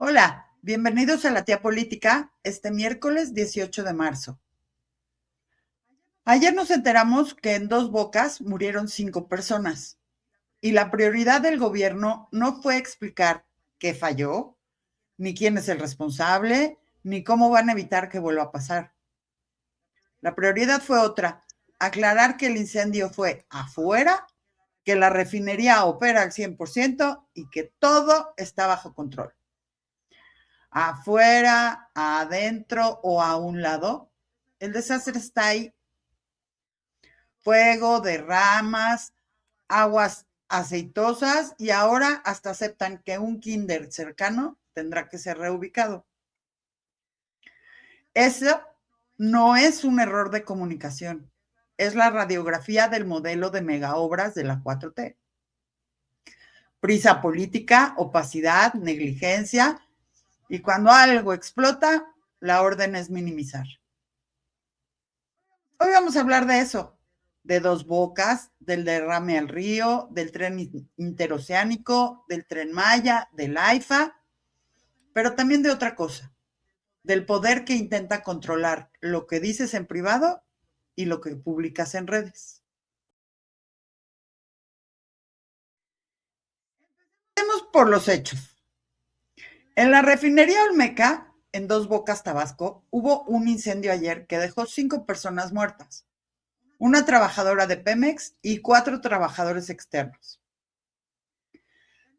Hola, bienvenidos a la Tía Política este miércoles 18 de marzo. Ayer nos enteramos que en Dos Bocas murieron 5 personas y la prioridad del gobierno no fue explicar qué falló, ni quién es el responsable, ni cómo van a evitar que vuelva a pasar. La prioridad fue otra, aclarar que el incendio fue afuera, que la refinería opera al 100% y que todo está bajo control. Afuera, adentro o a un lado, el desastre está ahí. Fuego, derramas, aguas aceitosas y ahora hasta aceptan que un kinder cercano tendrá que ser reubicado. Eso no es un error de comunicación, es la radiografía del modelo de megaobras de la 4T. Prisa política, opacidad, negligencia, y cuando algo explota, la orden es minimizar. Hoy vamos a hablar de eso, de Dos Bocas, del derrame al río, del tren interoceánico, del Tren Maya, del AIFA, pero también de otra cosa, del poder que intenta controlar lo que dices en privado y lo que publicas en redes. Empecemos por los hechos. En la refinería Olmeca, en Dos Bocas, Tabasco, hubo un incendio ayer que dejó 5 personas muertas, una trabajadora de Pemex y 4 trabajadores externos.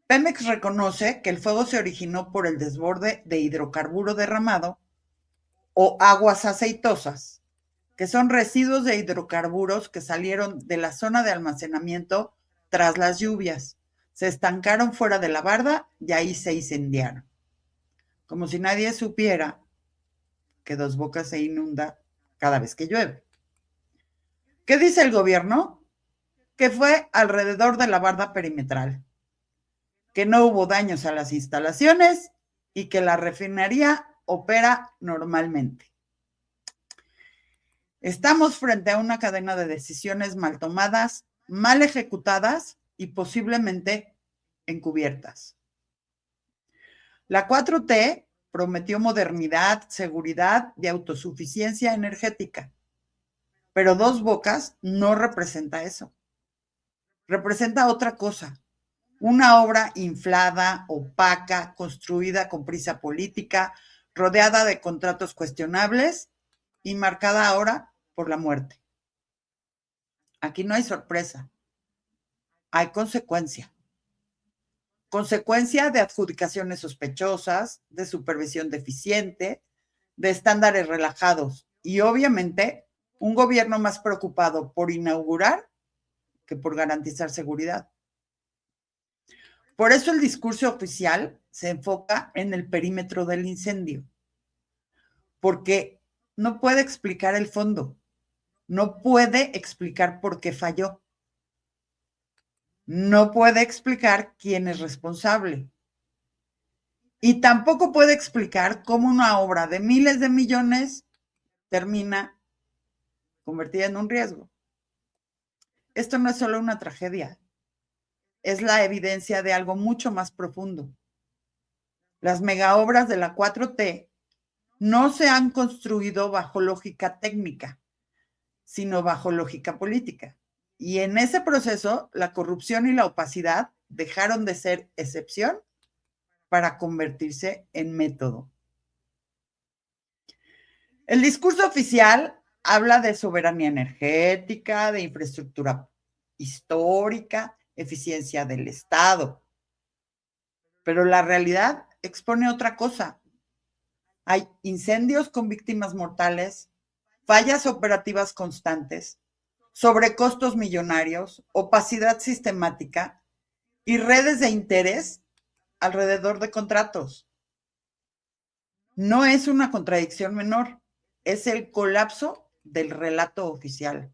Pemex reconoce que el fuego se originó por el desborde de hidrocarburo derramado o aguas aceitosas, que son residuos de hidrocarburos que salieron de la zona de almacenamiento tras las lluvias. Se estancaron fuera de la barda y ahí se incendiaron. Como si nadie supiera que Dos Bocas se inunda cada vez que llueve. ¿Qué dice el gobierno? Que fue alrededor de la barda perimetral, que no hubo daños a las instalaciones y que la refinería opera normalmente. Estamos frente a una cadena de decisiones mal tomadas, mal ejecutadas y posiblemente encubiertas. La 4T prometió modernidad, seguridad y autosuficiencia energética, pero Dos Bocas no representa eso. Representa otra cosa, una obra inflada, opaca, construida con prisa política, rodeada de contratos cuestionables y marcada ahora por la muerte. Aquí no hay sorpresa, hay consecuencia. Consecuencia de adjudicaciones sospechosas, de supervisión deficiente, de estándares relajados y obviamente un gobierno más preocupado por inaugurar que por garantizar seguridad. Por eso el discurso oficial se enfoca en el perímetro del incendio, porque no puede explicar el fondo, no puede explicar por qué falló, no puede explicar quién es responsable y tampoco puede explicar cómo una obra de miles de millones termina convertida en un riesgo. Esto no es solo una tragedia, es la evidencia de algo mucho más profundo. Las megaobras de la 4T no se han construido bajo lógica técnica, sino bajo lógica política. Y en ese proceso, la corrupción y la opacidad dejaron de ser excepción para convertirse en método. El discurso oficial habla de soberanía energética, de infraestructura histórica, eficiencia del Estado. Pero la realidad expone otra cosa. Hay incendios con víctimas mortales, fallas operativas constantes, sobrecostos millonarios, opacidad sistemática y redes de interés alrededor de contratos. No es una contradicción menor, es el colapso del relato oficial.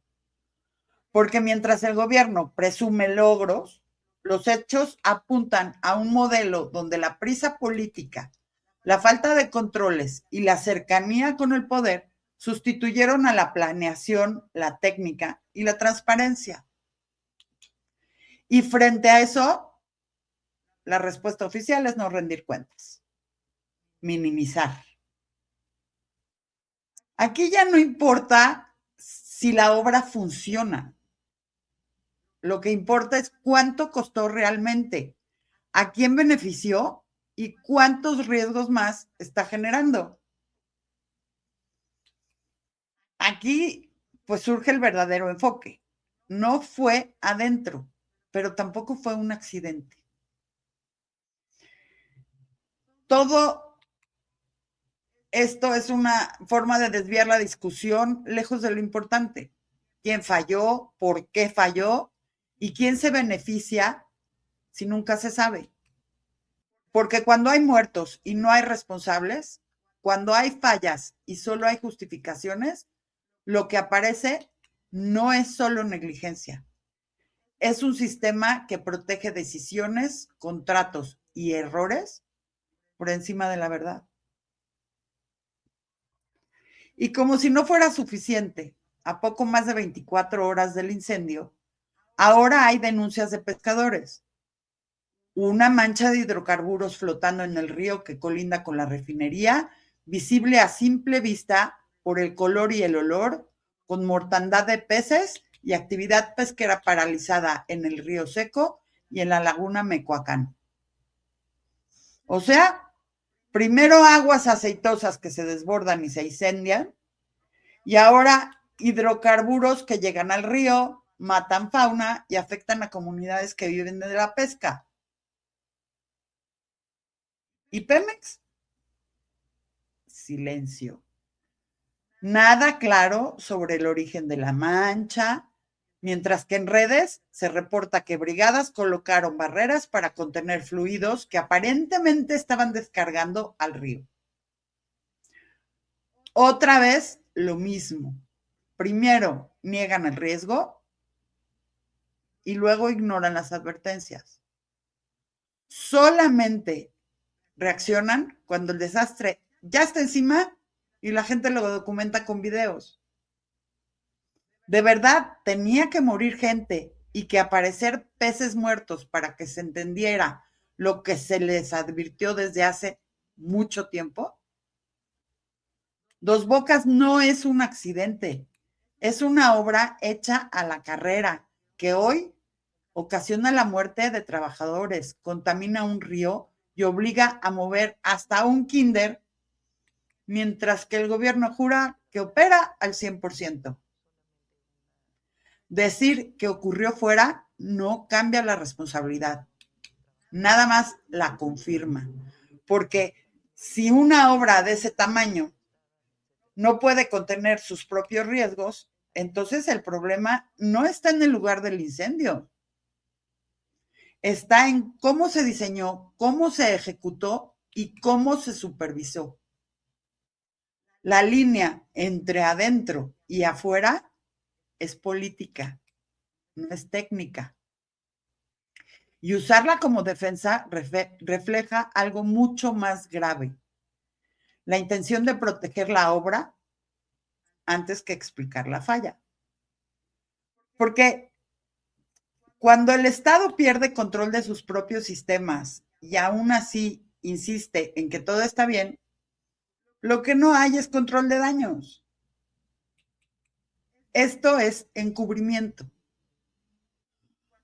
Porque mientras el gobierno presume logros, los hechos apuntan a un modelo donde la prisa política, la falta de controles y la cercanía con el poder sustituyeron a la planeación, la técnica y la transparencia. Y frente a eso, la respuesta oficial es no rendir cuentas. minimizar. Aquí ya no importa si la obra funciona. Lo que importa es cuánto costó realmente, a quién benefició y cuántos riesgos más está generando. Aquí, pues surge el verdadero enfoque. No fue adentro, pero tampoco fue un accidente. Todo esto es una forma de desviar la discusión lejos de lo importante. ¿Quién falló? ¿Por qué falló? ¿Y quién se beneficia si nunca se sabe? Porque cuando hay muertos y no hay responsables, cuando hay fallas y solo hay justificaciones, lo que aparece no es solo negligencia. Es un sistema que protege decisiones, contratos y errores por encima de la verdad. Y como si no fuera suficiente, a poco más de 24 horas del incendio, ahora hay denuncias de pescadores. Una mancha de hidrocarburos flotando en el río que colinda con la refinería, visible a simple vista por el color y el olor, con mortandad de peces y actividad pesquera paralizada en el río Seco y en la laguna Mecoacán. O sea, primero aguas aceitosas que se desbordan y se incendian, y ahora hidrocarburos que llegan al río, matan fauna y afectan a comunidades que viven de la pesca. ¿Y Pemex? Silencio. Nada claro sobre el origen de la mancha, mientras que en redes se reporta que brigadas colocaron barreras para contener fluidos que aparentemente estaban descargando al río. Otra vez lo mismo. Primero niegan el riesgo y luego ignoran las advertencias. Solamente reaccionan cuando el desastre ya está encima y la gente lo documenta con videos. De verdad, tenía que morir gente y que aparecer peces muertos para que se entendiera lo que se les advirtió desde hace mucho tiempo. Dos Bocas no es un accidente, es una obra hecha a la carrera que hoy ocasiona la muerte de trabajadores, contamina un río y obliga a mover hasta un kinder, mientras que el gobierno jura que opera al 100%. Decir que ocurrió fuera no cambia la responsabilidad, nada más la confirma, porque si una obra de ese tamaño no puede contener sus propios riesgos, entonces el problema no está en el lugar del incendio, está en cómo se diseñó, cómo se ejecutó y cómo se supervisó. La línea entre adentro y afuera es política, no es técnica. Y usarla como defensa refleja algo mucho más grave, la intención de proteger la obra antes que explicar la falla. Porque cuando el Estado pierde control de sus propios sistemas y aún así insiste en que todo está bien, lo que no hay es control de daños. Esto es encubrimiento.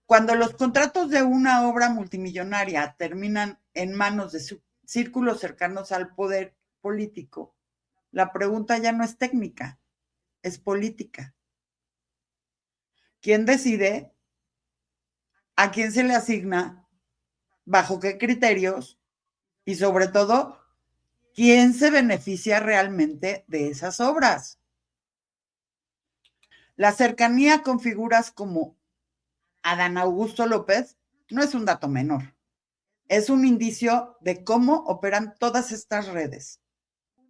Cuando los contratos de una obra multimillonaria terminan en manos de círculos cercanos al poder político, la pregunta ya no es técnica, es política. ¿Quién decide? ¿A quién se le asigna? ¿Bajo qué criterios? Y sobre todo, ¿quién se beneficia realmente de esas obras? La cercanía con figuras como Adán Augusto López no es un dato menor. Es un indicio de cómo operan todas estas redes.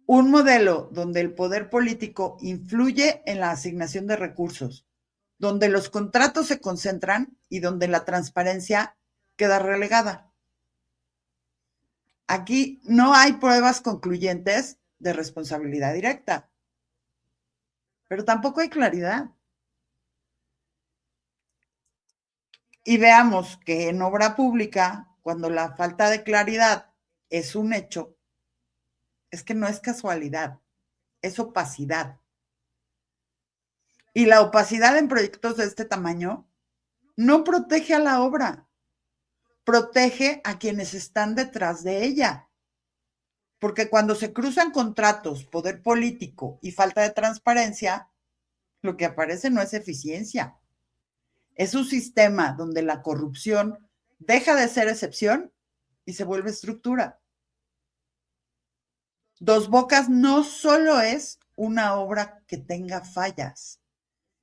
Un modelo donde el poder político influye en la asignación de recursos, donde los contratos se concentran y donde la transparencia queda relegada. Aquí no hay pruebas concluyentes de responsabilidad directa, pero tampoco hay claridad. Y veamos que en obra pública, cuando la falta de claridad es un hecho, Es que no es casualidad, es opacidad. Y la opacidad en proyectos de este tamaño no protege a la obra, protege a quienes están detrás de ella. Porque cuando se cruzan contratos, poder político y falta de transparencia, lo que aparece no es eficiencia. Es un sistema donde la corrupción deja de ser excepción y se vuelve estructura. Dos Bocas no solo es una obra que tenga fallas,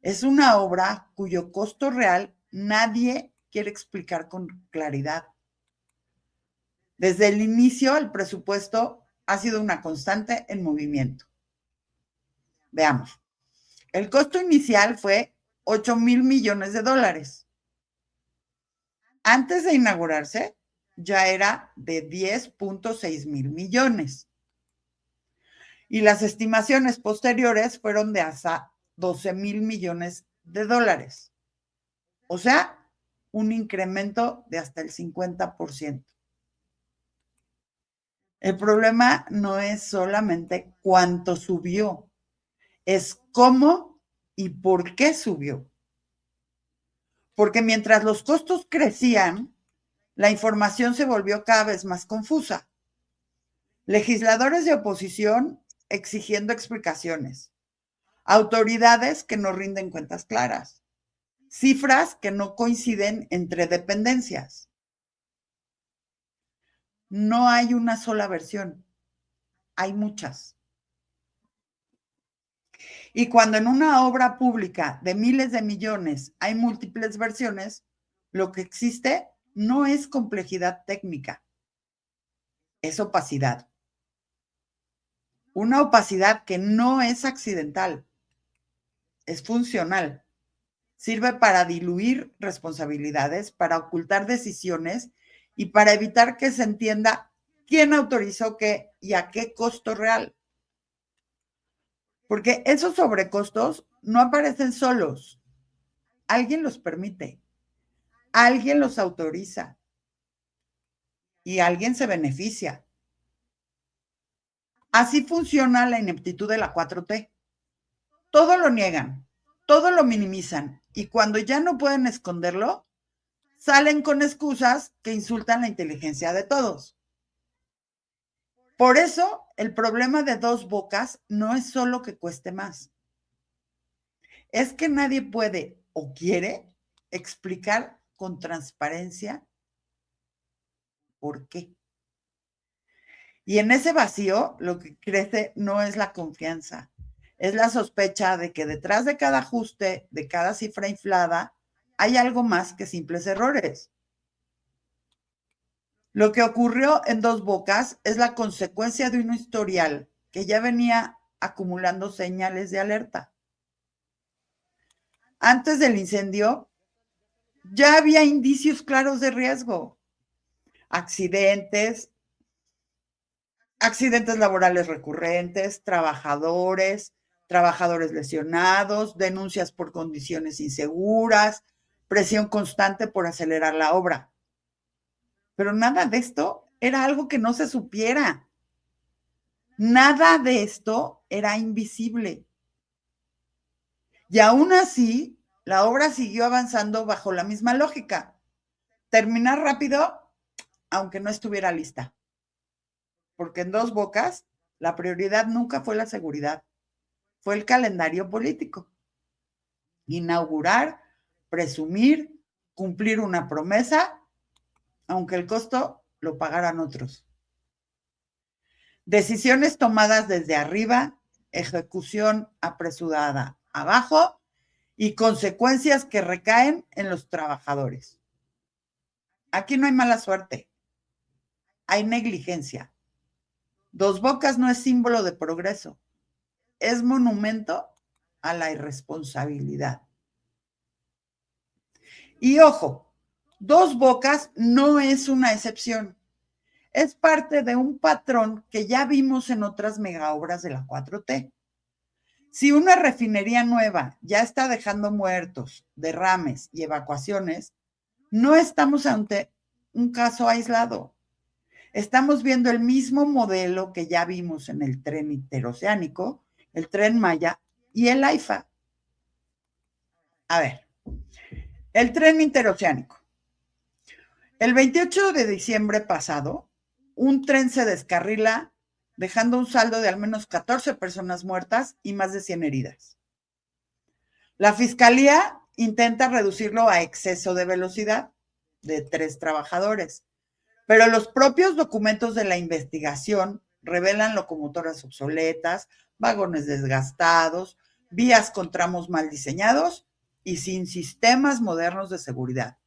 es una obra cuyo costo real nadie quiere explicar con claridad. Desde el inicio, el presupuesto ha sido una constante en movimiento. Veamos. El costo inicial fue 8,000 millones de dólares. Antes de inaugurarse, ya era de 10,6 mil millones. Y las estimaciones posteriores fueron de hasta 12,000 millones de dólares. O sea, un incremento de hasta el 50%. El problema no es solamente cuánto subió, es cómo y por qué subió. Porque mientras los costos crecían, la información se volvió cada vez más confusa. Legisladores de oposición exigiendo explicaciones, autoridades que no rinden cuentas claras, cifras que no coinciden entre dependencias. No hay una sola versión, hay muchas. Y cuando en una obra pública de miles de millones hay múltiples versiones, lo que existe no es complejidad técnica, es opacidad. Una opacidad que no es accidental, es funcional. Sirve para diluir responsabilidades, para ocultar decisiones y para evitar que se entienda quién autorizó qué y a qué costo real. Porque esos sobrecostos no aparecen solos. Alguien los permite, alguien los autoriza y alguien se beneficia. Así funciona la ineptitud de la 4T. Todo lo niegan, todo lo minimizan y cuando ya no pueden esconderlo, salen con excusas que insultan la inteligencia de todos. Por eso, el problema de Dos Bocas no es solo que cueste más. Es que nadie puede o quiere explicar con transparencia por qué. Y en ese vacío, lo que crece no es la confianza, es la sospecha de que detrás de cada ajuste, de cada cifra inflada, hay algo más que simples errores. Lo que ocurrió en Dos Bocas es la consecuencia de un historial que ya venía acumulando señales de alerta. Antes del incendio, ya había indicios claros de riesgo. Accidentes laborales recurrentes, trabajadores lesionados, denuncias por condiciones inseguras, presión constante por acelerar la obra. Pero nada de esto era algo que no se supiera. Nada de esto era invisible. Y aún así, la obra siguió avanzando bajo la misma lógica. Terminar rápido, aunque no estuviera lista. Porque en Dos Bocas, la prioridad nunca fue la seguridad, fue el calendario político. Inaugurar, presumir, cumplir una promesa, aunque el costo lo pagaran otros. Decisiones tomadas desde arriba, ejecución apresurada abajo y consecuencias que recaen en los trabajadores. Aquí no hay mala suerte, hay negligencia. Dos Bocas no es símbolo de progreso, es monumento a la irresponsabilidad. Y ojo, Dos Bocas no es una excepción. Es parte de un patrón que ya vimos en otras megaobras de la 4T. Si una refinería nueva ya está dejando muertos, derrames y evacuaciones, no estamos ante un caso aislado. estamos viendo el mismo modelo que ya vimos en el tren interoceánico, el tren Maya y el AIFA. A ver, el tren interoceánico. El 28 de diciembre pasado, un tren se descarrila dejando un saldo de al menos 14 personas muertas y más de 100 heridas. La fiscalía intenta reducirlo a exceso de velocidad de 3 trabajadores, pero los propios documentos de la investigación revelan locomotoras obsoletas, vagones desgastados, vías con tramos mal diseñados y sin sistemas modernos de seguridad.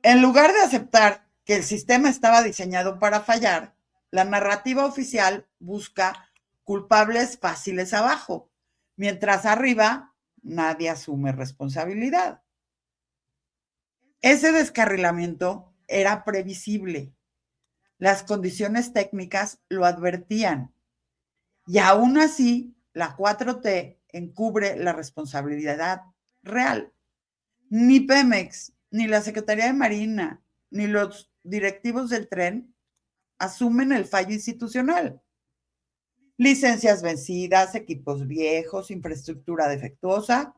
En lugar de aceptar que el sistema estaba diseñado para fallar, la narrativa oficial busca culpables fáciles abajo, mientras arriba nadie asume responsabilidad. Ese descarrilamiento era previsible. Las condiciones técnicas lo advertían. Y aún así, la 4T encubre la responsabilidad real. Ni Pemex, ni la Secretaría de Marina, ni los directivos del tren asumen el fallo institucional. Licencias vencidas, equipos viejos, infraestructura defectuosa,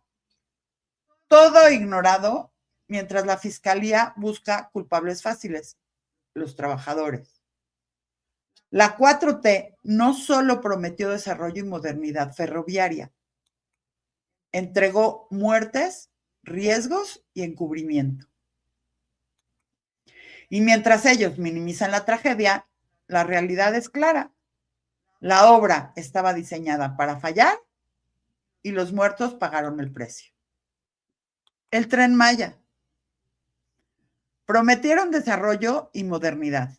todo ignorado mientras la fiscalía busca culpables fáciles, los trabajadores. La 4T no solo prometió desarrollo y modernidad ferroviaria, entregó muertes, riesgos y encubrimiento. Y mientras ellos minimizan la tragedia, la realidad es clara. La obra estaba diseñada para fallar y los muertos pagaron el precio. El tren Maya. Prometieron desarrollo y modernidad.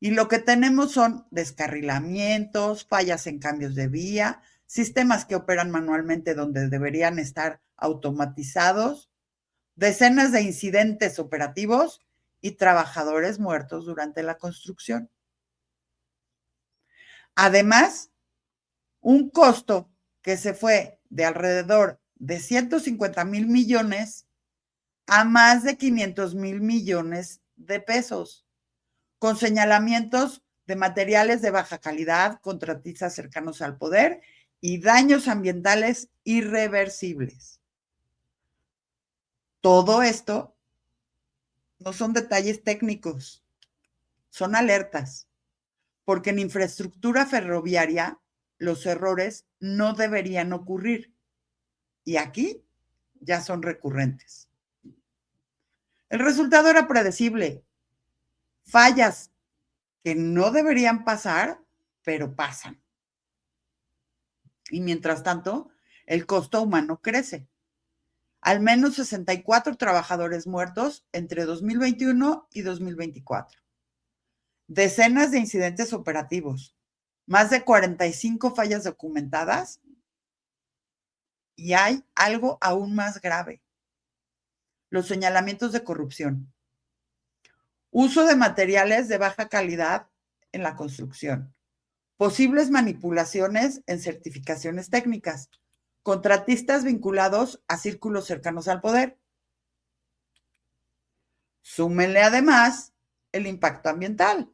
Y lo que tenemos son descarrilamientos, fallas en cambios de vía, sistemas que operan manualmente donde deberían estar automatizados, decenas de incidentes operativos y trabajadores muertos durante la construcción. Además, un costo que se fue de alrededor de 150,000 millones a más de 500,000 millones de pesos, con señalamientos de materiales de baja calidad, contratistas cercanos al poder y daños ambientales irreversibles. Todo esto no son detalles técnicos, son alertas, porque en infraestructura ferroviaria los errores no deberían ocurrir y aquí ya son recurrentes. El resultado era predecible, fallas que no deberían pasar, pero pasan. Y mientras tanto, el costo humano crece. Al menos 64 trabajadores muertos entre 2021 y 2024. Decenas de incidentes operativos, más de 45 fallas documentadas y hay algo aún más grave. Los señalamientos de corrupción. Uso de materiales de baja calidad en la construcción. Posibles manipulaciones en certificaciones técnicas. Contratistas vinculados a círculos cercanos al poder. Súmenle además el impacto ambiental.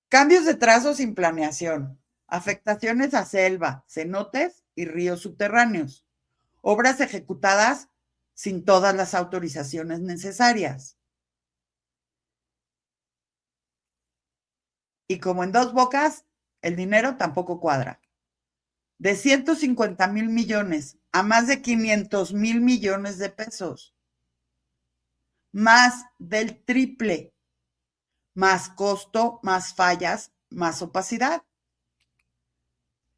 Cambios de trazos sin planeación, afectaciones a selva, cenotes y ríos subterráneos, obras ejecutadas sin todas las autorizaciones necesarias. Y como en dos bocas, el dinero tampoco cuadra. De 150,000 millones a más de 500,000 millones de pesos. Más del triple. Más costo, más fallas, más opacidad.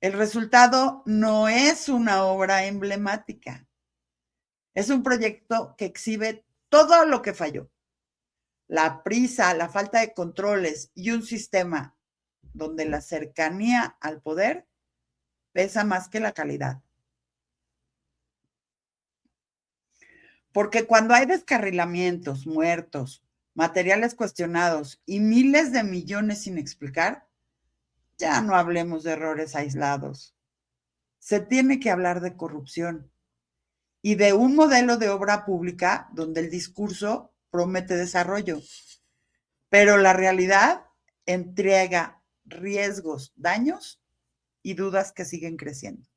El resultado no es una obra emblemática. Es un proyecto que exhibe todo lo que falló. La prisa, la falta de controles y un sistema donde la cercanía al poder pesa más que la calidad. Porque cuando hay descarrilamientos, muertos, materiales cuestionados y miles de millones sin explicar, ya no hablemos de errores aislados. Se tiene que hablar de corrupción y de un modelo de obra pública donde el discurso promete desarrollo, pero la realidad entrega riesgos, daños y dudas que siguen creciendo.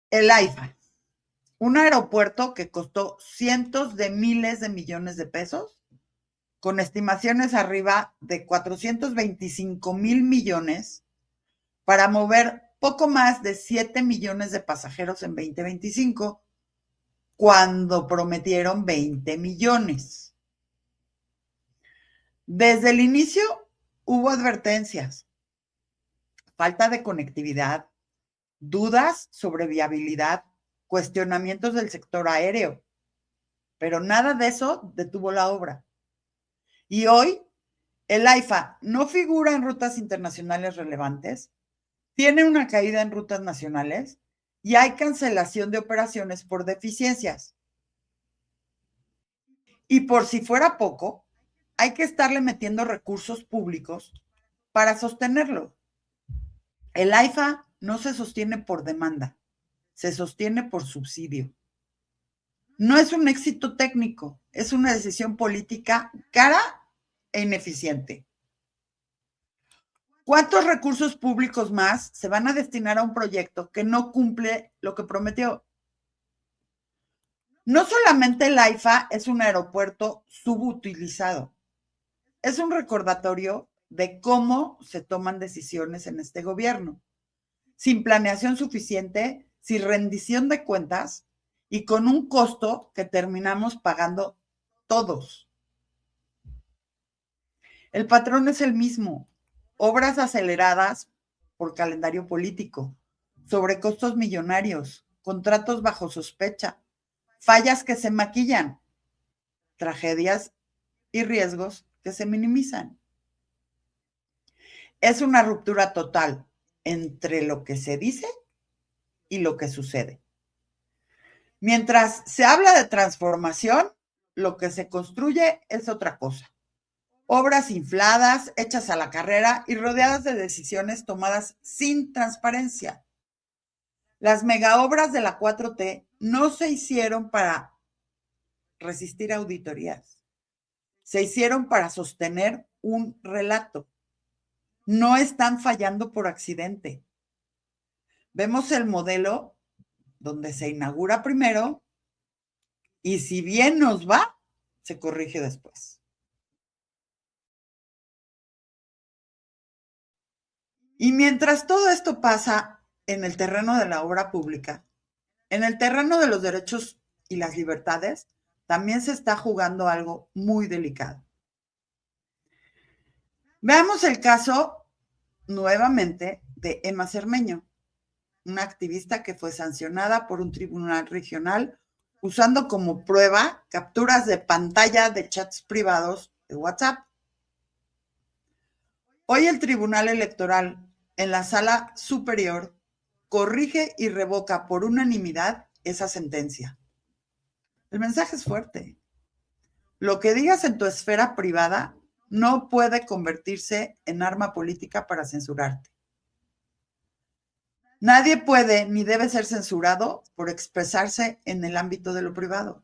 El AIFA, un aeropuerto que costó cientos de miles de millones de pesos, con estimaciones arriba de 425,000 millones, para mover poco más de 7 millones de pasajeros en 2025, cuando prometieron 20 millones. Desde el inicio hubo advertencias, falta de conectividad, dudas sobre viabilidad, cuestionamientos del sector aéreo, pero nada de eso detuvo la obra. Y hoy el AIFA no figura en rutas internacionales relevantes, tiene una caída en rutas nacionales y hay cancelación de operaciones por deficiencias. Y por si fuera poco, hay que estarle metiendo recursos públicos para sostenerlo. El AIFA no se sostiene por demanda, se sostiene por subsidio. No es un éxito técnico, es una decisión política cara e ineficiente. ¿Cuántos recursos públicos más se van a destinar a un proyecto que no cumple lo que prometió? No solamente el AIFA es un aeropuerto subutilizado, es un recordatorio de cómo se toman decisiones en este gobierno, sin planeación suficiente, sin rendición de cuentas y con un costo que terminamos pagando todos. El patrón es el mismo: obras aceleradas por calendario político, sobrecostos millonarios, contratos bajo sospecha, fallas que se maquillan, tragedias y riesgos que se minimizan. Es una ruptura total entre lo que se dice y lo que sucede. Mientras se habla de transformación, lo que se construye es otra cosa. Obras infladas, hechas a la carrera y rodeadas de decisiones tomadas sin transparencia. Las megaobras de la 4T no se hicieron para resistir auditorías, se hicieron para sostener un relato. No están fallando por accidente. Vemos el modelo donde se inaugura primero y si bien nos va, se corrige después. Y mientras todo esto pasa en el terreno de la obra pública, en el terreno de los derechos y las libertades, también se está jugando algo muy delicado. Veamos el caso nuevamente de Emma Cermeño, una activista que fue sancionada por un tribunal regional usando como prueba capturas de pantalla de chats privados de WhatsApp. Hoy el Tribunal Electoral, en la Sala Superior, corrige y revoca por unanimidad esa sentencia. El mensaje es fuerte. Lo que digas en tu esfera privada no puede convertirse en arma política para censurarte. Nadie puede ni debe ser censurado por expresarse en el ámbito de lo privado.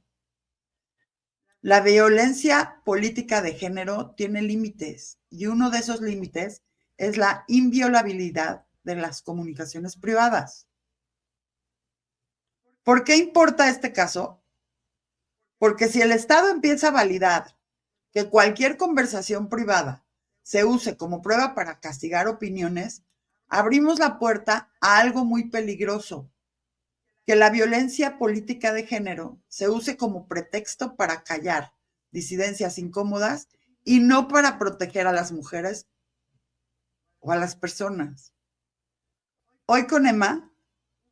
La violencia política de género tiene límites y uno de esos límites es la inviolabilidad de las comunicaciones privadas. ¿Por qué importa este caso? Porque si el Estado empieza a validar que cualquier conversación privada se use como prueba para castigar opiniones, abrimos la puerta a algo muy peligroso: que la violencia política de género se use como pretexto para callar disidencias incómodas y no para proteger a las mujeres o a las personas. Hoy con Emma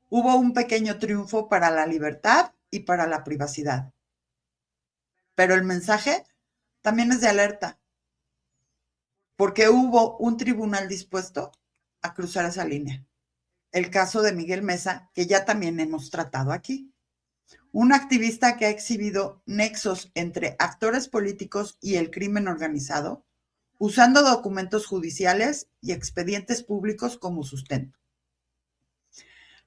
hubo un pequeño triunfo para la libertad y para la privacidad. Pero el mensaje también es de alerta, porque hubo un tribunal dispuesto a cruzar esa línea. El caso de Miguel Mesa, que ya también hemos tratado aquí. Un activista que ha exhibido nexos entre actores políticos y el crimen organizado, usando documentos judiciales y expedientes públicos como sustento.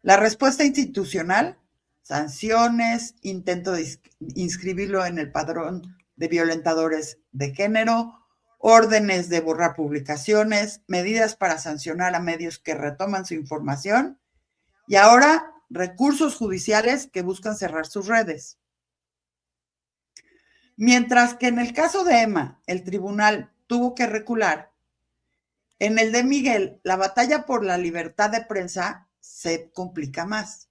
La respuesta institucional sanciones, intento de inscribirlo en el padrón de violentadores de género, órdenes de borrar publicaciones, medidas para sancionar a medios que retoman su información y ahora recursos judiciales que buscan cerrar sus redes. Mientras que en el caso de Emma, el tribunal tuvo que recular, en el de Miguel, la batalla por la libertad de prensa se complica más.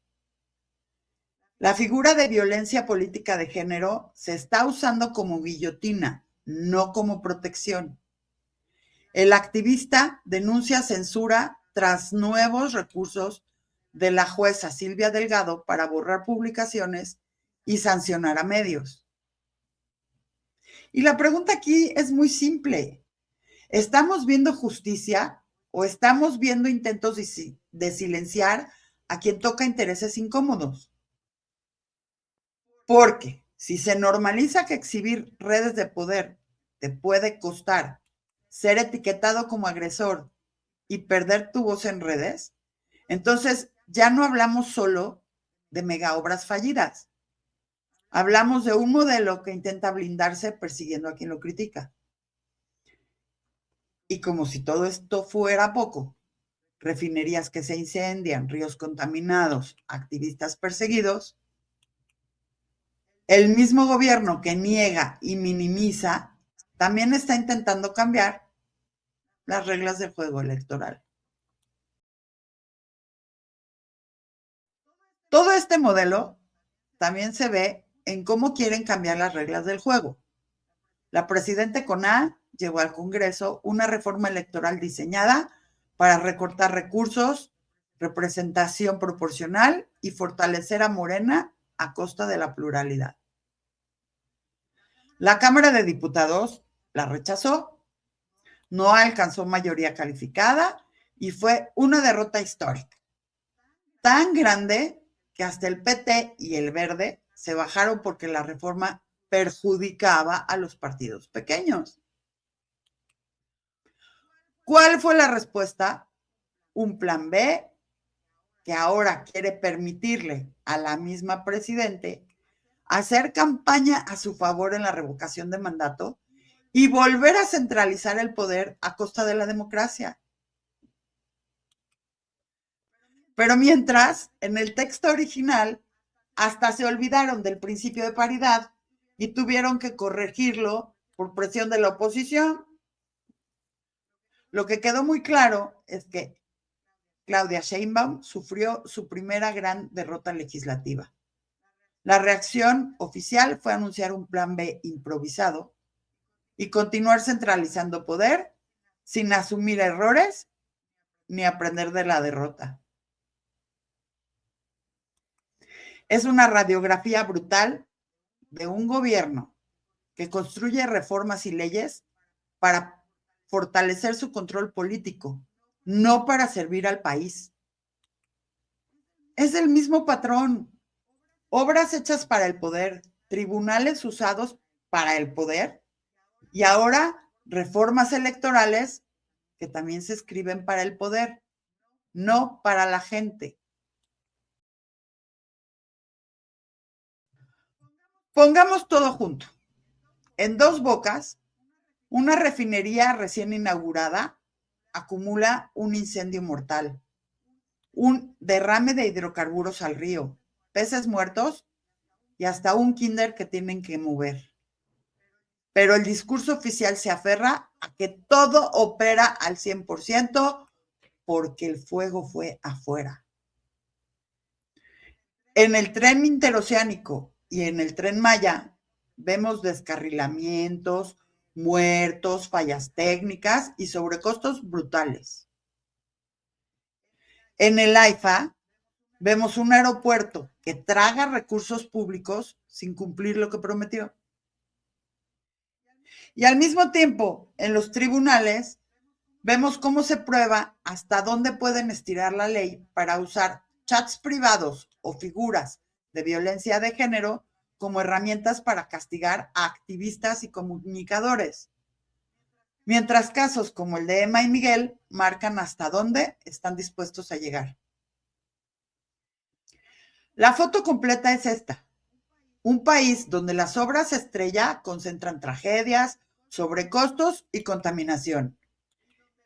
La figura de violencia política de género se está usando como guillotina, no como protección. El activista denuncia censura tras nuevos recursos de la jueza Silvia Delgado para borrar publicaciones y sancionar a medios. Y la pregunta aquí es muy simple. ¿Estamos viendo justicia o estamos viendo intentos de silenciar a quien toca intereses incómodos? Porque si se normaliza que exhibir redes de poder te puede costar ser etiquetado como agresor y perder tu voz en redes, entonces ya no hablamos solo de mega obras fallidas. Hablamos de un modelo que intenta blindarse persiguiendo a quien lo critica. Y como si todo esto fuera poco, refinerías que se incendian, ríos contaminados, activistas perseguidos, el mismo gobierno que niega y minimiza también está intentando cambiar las reglas del juego electoral. Todo este modelo también se ve en cómo quieren cambiar las reglas del juego. La presidenta con A llevó al Congreso una reforma electoral diseñada para recortar recursos, representación proporcional y fortalecer a Morena a costa de la pluralidad. La Cámara de Diputados la rechazó, no alcanzó mayoría calificada y fue una derrota histórica. Tan grande que hasta el PT y el Verde se bajaron porque la reforma perjudicaba a los partidos pequeños. ¿Cuál fue la respuesta? Un plan B que ahora quiere permitirle a la misma presidente hacer campaña a su favor en la revocación de mandato y volver a centralizar el poder a costa de la democracia. Pero mientras, en el texto original, hasta se olvidaron del principio de paridad y tuvieron que corregirlo por presión de la oposición. Lo que quedó muy claro es que Claudia Sheinbaum sufrió su primera gran derrota legislativa. La reacción oficial fue anunciar un plan B improvisado y continuar centralizando poder sin asumir errores ni aprender de la derrota. Es una radiografía brutal de un gobierno que construye reformas y leyes para fortalecer su control político, no para servir al país. Es el mismo patrón. Obras hechas para el poder, tribunales usados para el poder y ahora reformas electorales que también se escriben para el poder, no para la gente. Pongamos todo junto. En Dos Bocas, una refinería recién inaugurada acumula un incendio mortal, un derrame de hidrocarburos al río, peces muertos y hasta un kinder que tienen que mover. Pero el discurso oficial se aferra a que todo opera al 100% porque el fuego fue afuera. En el tren interoceánico y en el tren Maya vemos descarrilamientos, muertos, fallas técnicas y sobrecostos brutales. En el AIFA vemos un aeropuerto que traga recursos públicos sin cumplir lo que prometió. Y al mismo tiempo, en los tribunales, vemos cómo se prueba hasta dónde pueden estirar la ley para usar chats privados o figuras de violencia de género como herramientas para castigar a activistas y comunicadores. Mientras casos como el de Emma y Miguel marcan hasta dónde están dispuestos a llegar. La foto completa es esta. Un país donde las obras estrella concentran tragedias, sobrecostos y contaminación.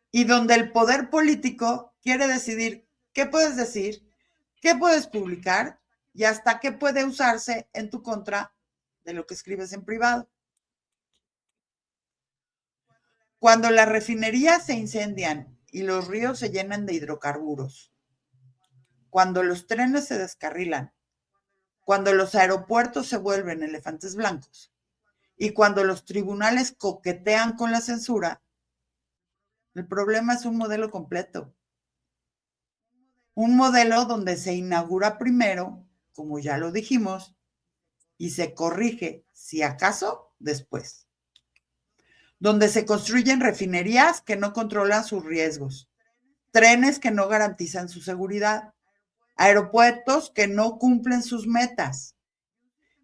Y donde el poder político quiere decidir qué puedes decir, qué puedes publicar y hasta qué puede usarse en tu contra de lo que escribes en privado. Cuando las refinerías se incendian y los ríos se llenan de hidrocarburos, cuando los trenes se descarrilan, cuando los aeropuertos se vuelven elefantes blancos y cuando los tribunales coquetean con la censura, el problema es un modelo completo. Un modelo donde se inaugura primero, como ya lo dijimos, y se corrige, si acaso, después. Donde se construyen refinerías que no controlan sus riesgos, trenes que no garantizan su seguridad, aeropuertos que no cumplen sus metas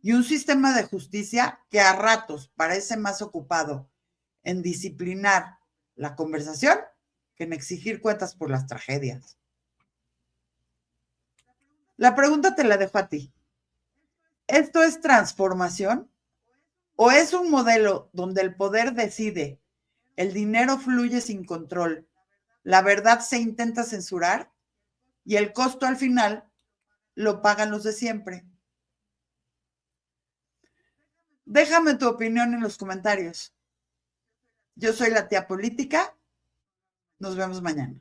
y un sistema de justicia que a ratos parece más ocupado en disciplinar la conversación que en exigir cuentas por las tragedias. La pregunta te la dejo a ti. ¿Esto es transformación o es un modelo donde el poder decide, el dinero fluye sin control, la verdad se intenta censurar y el costo al final lo pagan los de siempre? Déjame tu opinión en los comentarios. Yo soy la tía política. Nos vemos mañana.